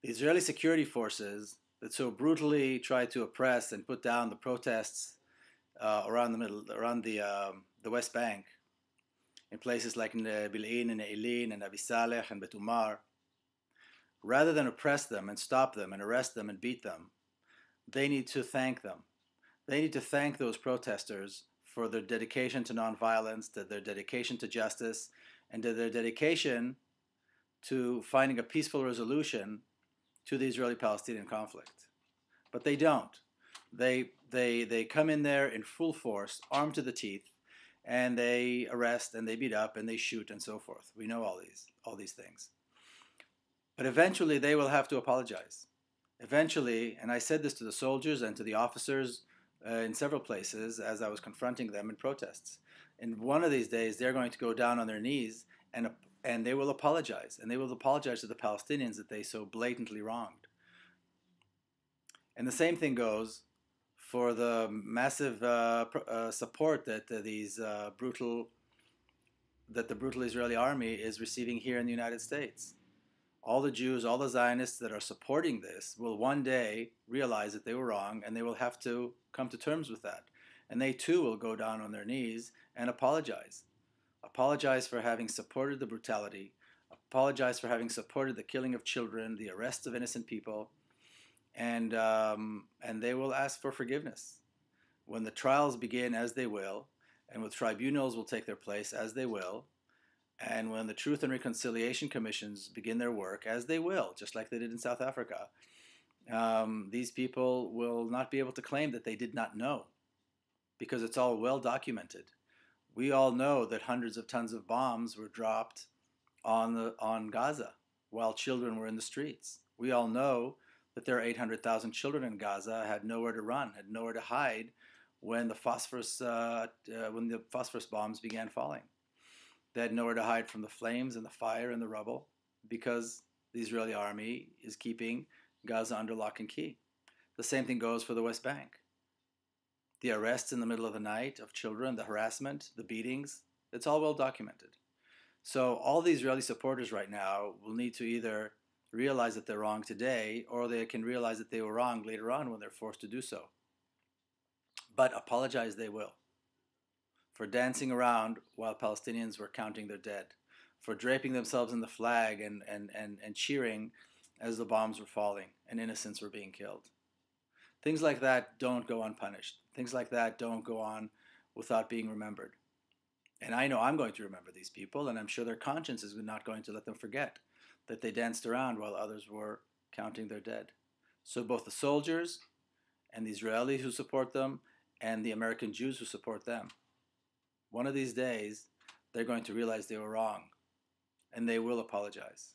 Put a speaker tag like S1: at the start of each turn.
S1: The Israeli security forces that so brutally tried to oppress and put down the protests around the West Bank, in places like Bil'in and Eileen and Abi Saleh and Bet Umar, rather than oppress them and stop them and arrest them and beat them, they need to thank them. They need to thank those protesters for their dedication to nonviolence, their dedication to justice, and their dedication to finding a peaceful resolution to the Israeli-Palestinian conflict. But they don't. They come in there in full force, armed to the teeth, and they arrest and they beat up and they shoot and so forth. We know all these things. But eventually they will have to apologize. Eventually, and I said this to the soldiers and to the officers in several places as I was confronting them in protests. In one of these days, they're going to go down on their knees and they will apologize. And they will apologize to the Palestinians that they so blatantly wronged. And the same thing goes for the massive support that the brutal Israeli army is receiving here in the United States. All the Jews, all the Zionists that are supporting this will one day realize that they were wrong, and they will have to come to terms with that. And they too will go down on their knees and apologize. Apologize for having supported the brutality, apologize for having supported the killing of children, the arrest of innocent people, and they will ask for forgiveness. When the trials begin, as they will, and when tribunals will take their place, as they will, and when the Truth and Reconciliation Commissions begin their work, as they will, just like they did in South Africa, these people will not be able to claim that they did not know, because it's all well documented. We all know that hundreds of tons of bombs were dropped on Gaza while children were in the streets. We all know that there are 800,000 children in Gaza had nowhere to run, had nowhere to hide when the phosphorus bombs began falling. They had nowhere to hide from the flames and the fire and the rubble because the Israeli army is keeping Gaza under lock and key. The same thing goes for the West Bank. The arrests in the middle of the night of children, the harassment, the beatings, it's all well documented. So all the Israeli supporters right now will need to either realize that they're wrong today, or they can realize that they were wrong later on when they're forced to do so. But apologize they will. For dancing around while Palestinians were counting their dead, for draping themselves in the flag and cheering as the bombs were falling and innocents were being killed. Things like that don't go unpunished. Things like that don't go on without being remembered. And I know I'm going to remember these people, and I'm sure their conscience is not going to let them forget that they danced around while others were counting their dead. So both the soldiers and the Israelis who support them and the American Jews who support them, one of these days, they're going to realize they were wrong, and they will apologize.